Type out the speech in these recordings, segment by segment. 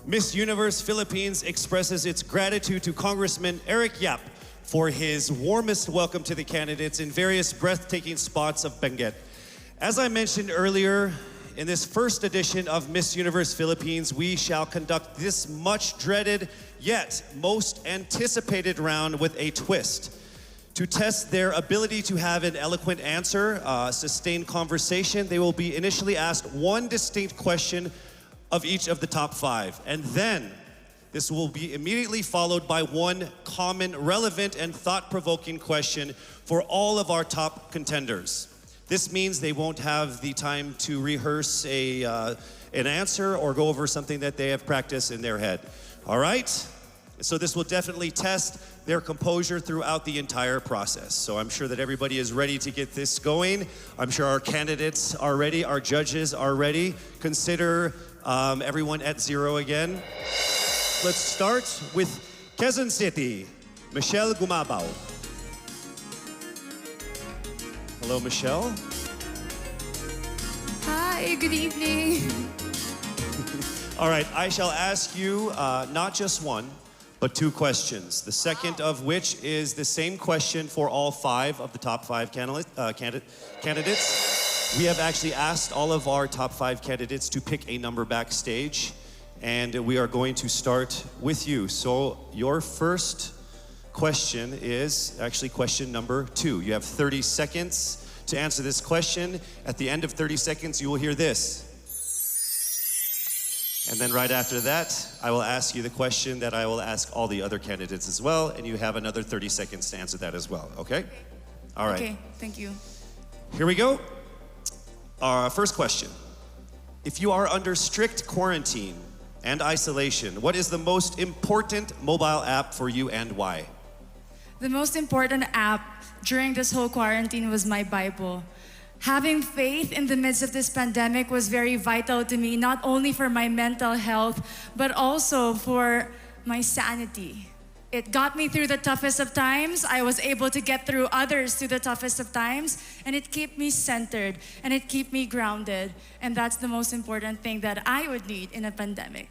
Miss Universe Philippines expresses its gratitude to Congressman Eric Yap for his warmest welcome to the candidates in various breathtaking spots of Benguet. As I mentioned earlier, in this first edition of Miss Universe Philippines, we shall conduct this much dreaded yet most anticipated round with a twist. To test their ability to have an eloquent answer, sustained conversation, they will be initially asked one distinct question of each of the top five. And then this will be immediately followed by one common, relevant, and thought-provoking question for all of our top contenders. This means they won't have the time to rehearse an answer or go over something that they have practiced in their head. All right? So this will definitely test their composure throughout the entire process. So I'm sure that everybody is ready to get this going. I'm sure our candidates are ready, our judges are ready. Consider everyone at zero again. Let's start with Quezon City, Michelle Gumabao. Hello, Michelle. Hi, good evening. All right, I shall ask you not just one, but two questions. The second of which is the same question for all five of the top five candidates. We have actually asked all of our top five candidates to pick a number backstage, and we are going to start with you. So your first question is actually question number 2. You have 30 seconds to answer this question. At the end of 30 seconds, you will hear this. And then right after that, I will ask you the question that I will ask all the other candidates as well, and you have another 30 seconds to answer that as well, okay? All right. Okay, thank you. Here we go. Our first question. If you are under strict quarantine and isolation, what is the most important mobile app for you and why? The most important app during this whole quarantine was my Bible. Having faith in the midst of this pandemic was very vital to me, not only for my mental health, but also for my sanity. It got me through the toughest of times. I was able to get through others through the toughest of times, and it kept me centered, and it kept me grounded. And that's the most important thing that I would need in a pandemic.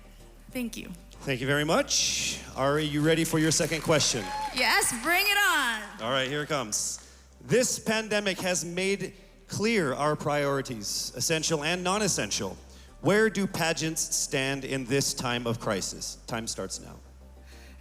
Thank you. Thank you very much. Are you ready for your second question? Yes, bring it on. All right, here it comes. This pandemic has made clear our priorities, essential and non-essential. Where do pageants stand in this time of crisis? Time starts now.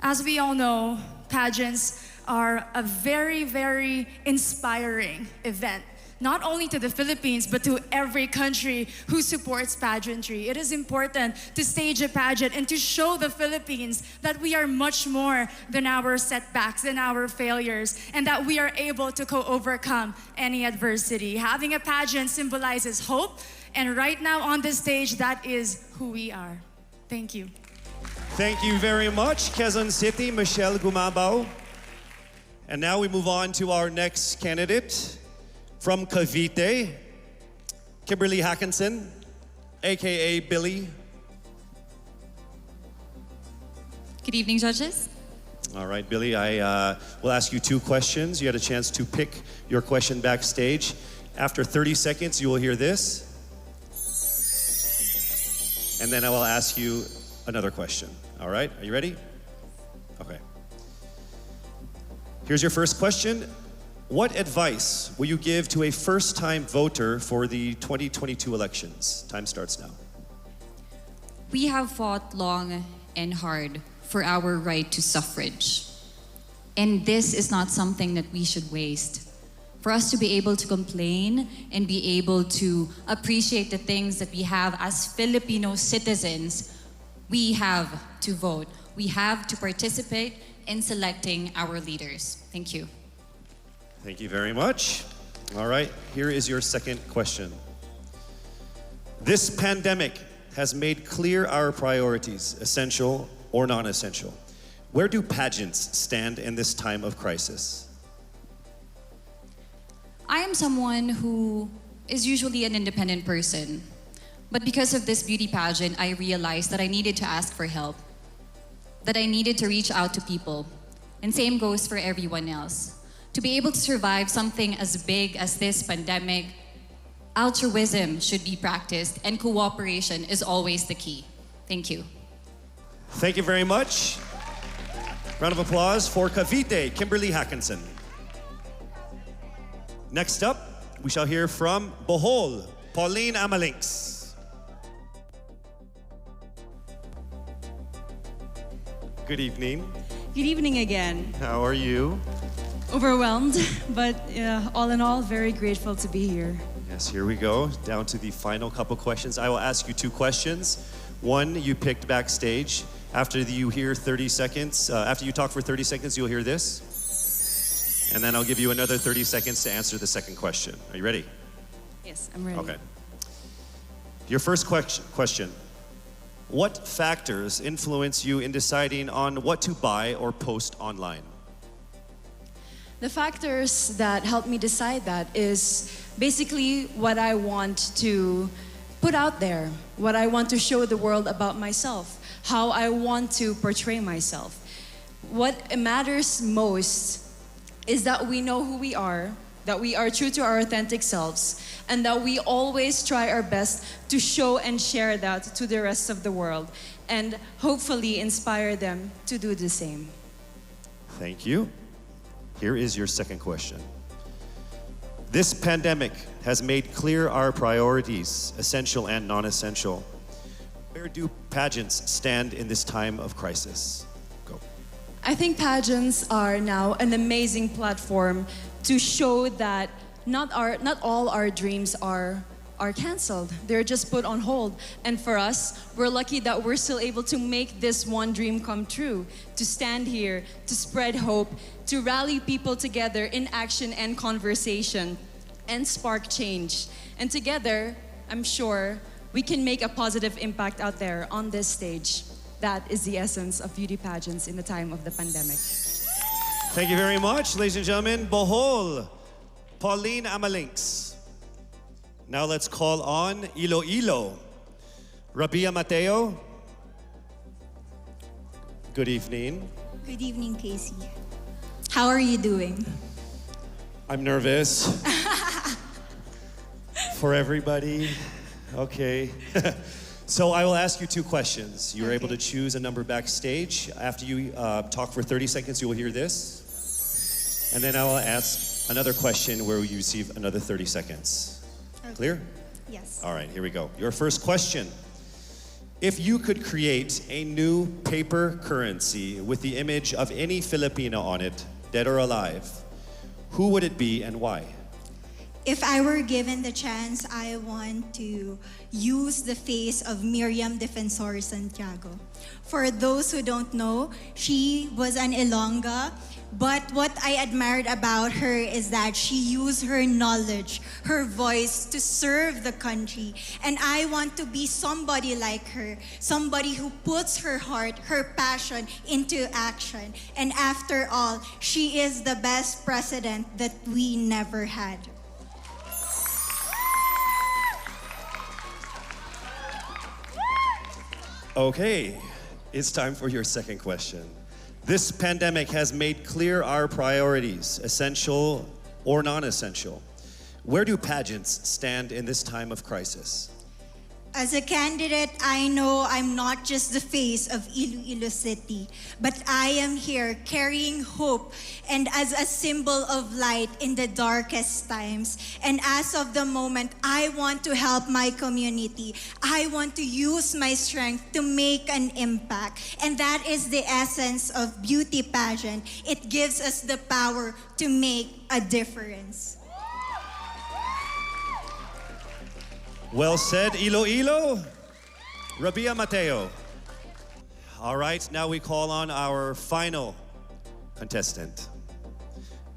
As we all know, pageants are a very, very inspiring event, not only to the Philippines, but to every country who supports pageantry. It is important to stage a pageant and to show the Philippines that we are much more than our setbacks, than our failures, and that we are able to overcome any adversity. Having a pageant symbolizes hope, and right now on the stage, that is who we are. Thank you. Thank you very much, Quezon City, Michelle Gumabao. And now we move on to our next candidate from Cavite, Kimberly Hackinson, aka Billy. Good evening, judges. All right, Billy, I will ask you two questions. You had a chance to pick your question backstage. After 30 seconds, you will hear this. And then I will ask you another question. All right, are you ready? Okay. Here's your first question. What advice will you give to a first-time voter for the 2022 elections? Time starts now. We have fought long and hard for our right to suffrage. And this is not something that we should waste. For us to be able to complain and be able to appreciate the things that we have as Filipino citizens, we have to vote. We have to participate in selecting our leaders. Thank you. Thank you very much. All right, here is your second question. This pandemic has made clear our priorities, essential or non-essential. Where do pageants stand in this time of crisis? I am someone who is usually an independent person. But because of this beauty pageant, I realized that I needed to ask for help, that I needed to reach out to people. And same goes for everyone else. To be able to survive something as big as this pandemic, altruism should be practiced and cooperation is always the key. Thank you. Thank you very much. Round of applause for Cavite, Kimberly Hackinson. Next up, we shall hear from Bohol, Pauline Amalinks. Good evening. Good evening again. How are you? Overwhelmed, but all in all, very grateful to be here. Yes, here we go. Down to the final couple questions. I will ask you two questions. One you picked backstage. After you hear 30 seconds, after you talk for 30 seconds, you'll hear this. And then I'll give you another 30 seconds to answer the second question. Are you ready? Yes, I'm ready. Okay. Your first question. What factors influence you in deciding on what to buy or post online? The factors that help me decide that is basically what I want to put out there, what I want to show the world about myself, how I want to portray myself. What matters most is that we know who we are, that we are true to our authentic selves, and that we always try our best to show and share that to the rest of the world, and hopefully inspire them to do the same. Thank you. Here is your second question. This pandemic has made clear our priorities, essential and non-essential. Where do pageants stand in this time of crisis? Go. I think pageants are now an amazing platform to show that not all our dreams are canceled. They're just put on hold. And for us, we're lucky that we're still able to make this one dream come true, to stand here, to spread hope, to rally people together in action and conversation, and spark change. And together, I'm sure, we can make a positive impact out there on this stage. That is the essence of beauty pageants in the time of the pandemic. Thank you very much, ladies and gentlemen. Bohol, Pauline Amalinks. Now let's call on Iloilo, Rabia Mateo. Good evening. Good evening, Casey. How are you doing? I'm nervous. For everybody. Okay. So I will ask you two questions. You're able to choose a number backstage. After you talk for 30 seconds, you will hear this. And then I will ask another question where you receive another 30 seconds. Okay. Clear? Yes. All right, here we go. Your first question. If you could create a new paper currency with the image of any Filipino on it, dead or alive, who would it be and why? If I were given the chance, I want to use the face of Miriam Defensor Santiago. For those who don't know, she was an Ilongga, but what I admired about her is that she used her knowledge, her voice to serve the country. And I want to be somebody like her, somebody who puts her heart, her passion into action. And after all, she is the best president that we never had. Okay, it's time for your second question. This pandemic has made clear our priorities, essential or non-essential. Where do pageants stand in this time of crisis? As a candidate, I know I'm not just the face of Iloilo City, but I am here carrying hope and as a symbol of light in the darkest times. And as of the moment, I want to help my community. I want to use my strength to make an impact. And that is the essence of beauty pageant. It gives us the power to make a difference. Well said, Iloilo. Rabia Mateo. All right, now we call on our final contestant.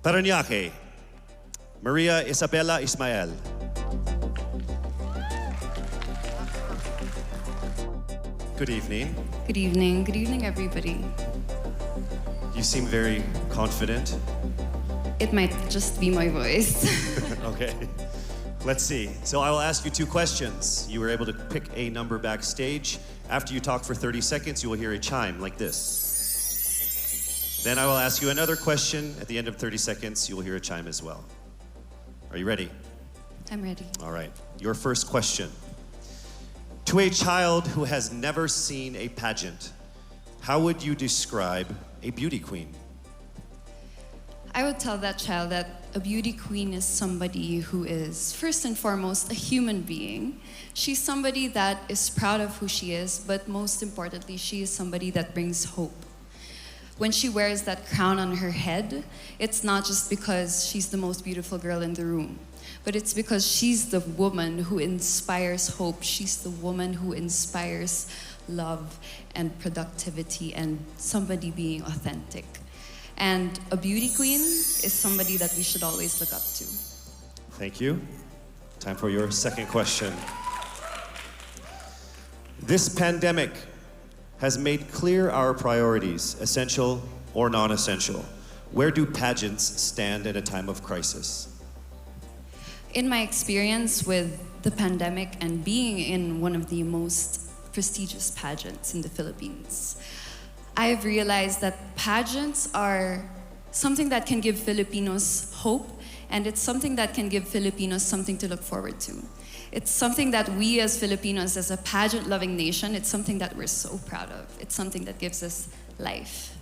Parañaque, Maria Isabella Ismael. Good evening. Good evening. Good evening, everybody. You seem very confident. It might just be my voice. Okay. Let's see. So I will ask you two questions. You were able to pick a number backstage. After you talk for 30 seconds, you will hear a chime like this. Then I will ask you another question. At the end of 30 seconds, you will hear a chime as well. Are you ready? I'm ready. All right. Your first question. To a child who has never seen a pageant, how would you describe a beauty queen? I would tell that child that a beauty queen is somebody who is, first and foremost, a human being. She's somebody that is proud of who she is, but most importantly, she is somebody that brings hope. When she wears that crown on her head, it's not just because she's the most beautiful girl in the room, but it's because she's the woman who inspires hope. She's the woman who inspires love and productivity and somebody being authentic. And a beauty queen is somebody that we should always look up to. Thank you. Time for your second question. This pandemic has made clear our priorities, essential or non-essential. Where do pageants stand at a time of crisis? In my experience with the pandemic and being in one of the most prestigious pageants in the Philippines, I have realized that pageants are something that can give Filipinos hope, and it's something that can give Filipinos something to look forward to. It's something that we as Filipinos, as a pageant-loving nation, it's something that we're so proud of. It's something that gives us life.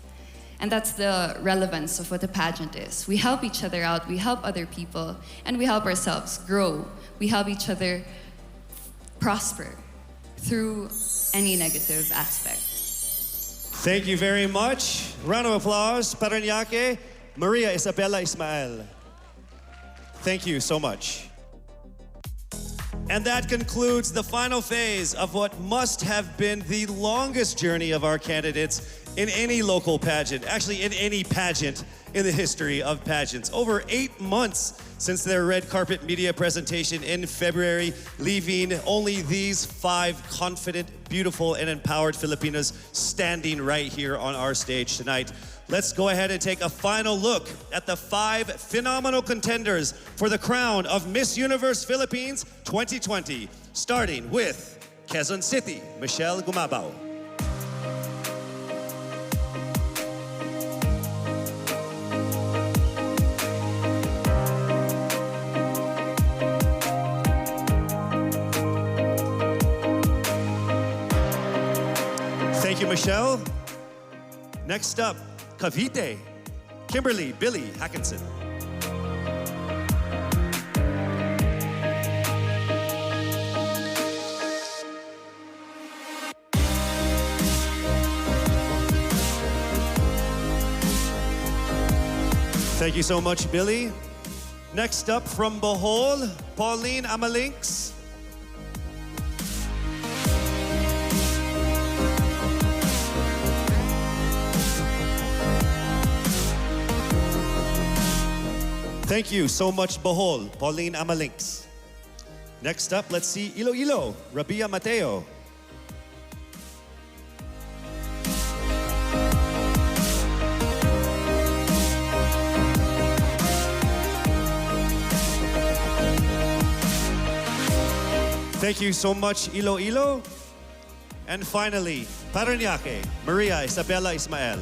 And that's the relevance of what a pageant is. We help each other out, we help other people, and we help ourselves grow. We help each other prosper through any negative aspect. Thank you very much. Round of applause, Parañaque, Maria Isabella Ismael. Thank you so much. And that concludes the final phase of what must have been the longest journey of our candidates in any local pageant, actually in any pageant in the history of pageants. Over 8 months since their red carpet media presentation in February, leaving only these 5 confident, beautiful, and empowered Filipinas standing right here on our stage tonight. Let's go ahead and take a final look at the 5 phenomenal contenders for the crown of Miss Universe Philippines 2020, starting with Quezon City, Michelle Gumabao. Thank you, Michelle. Next up, Cavite, Kimberly Billy Hackinson. Thank you so much, Billy. Next up from Bohol, Pauline Amalinks. Thank you so much, Bohol, Pauline Amalinks. Next up, let's see Iloilo, Rabia Mateo. Thank you so much, Iloilo. And finally, Parañaque, Maria Isabella Ismael.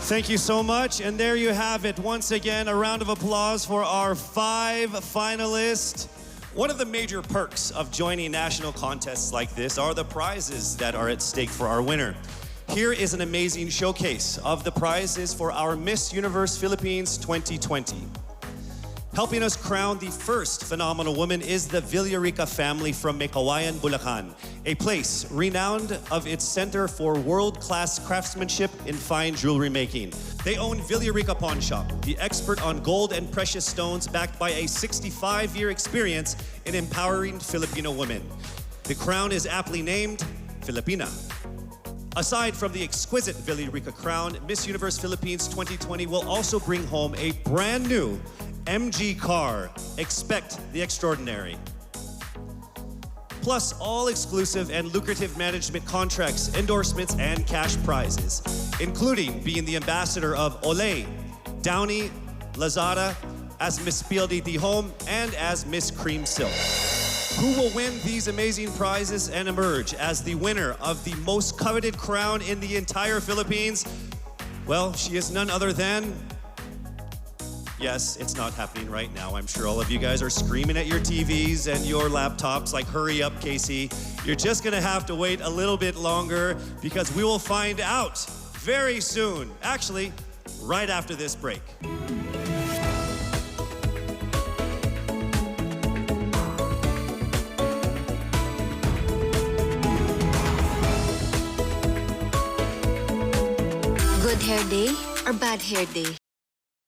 Thank you so much. And there you have it. Once again, a round of applause for our 5 finalists. One of the major perks of joining national contests like this are the prizes that are at stake for our winner. Here is an amazing showcase of the prizes for our Miss Universe Philippines 2020. Helping us crown the first phenomenal woman is the Villarica family from Mekawayan, Bulacan, a place renowned of its center for world-class craftsmanship in fine jewelry making. They own Villarica Pawn Shop, the expert on gold and precious stones, backed by a 65-year experience in empowering Filipino women. The crown is aptly named Filipina. Aside from the exquisite Villarica crown, Miss Universe Philippines 2020 will also bring home a brand new MG car. Expect the extraordinary. Plus all exclusive and lucrative management contracts, endorsements, and cash prizes, including being the ambassador of Olay, Downy, Lazada, as Miss PLDT Home, and as Miss Cream Silk. Who will win these amazing prizes and emerge as the winner of the most coveted crown in the entire Philippines? Well, she is none other than... Yes, it's not happening right now. I'm sure all of you guys are screaming at your TVs and your laptops like, hurry up, Casey. You're just gonna have to wait a little bit longer because we will find out very soon. Actually, right after this break. Good hair day or bad hair day?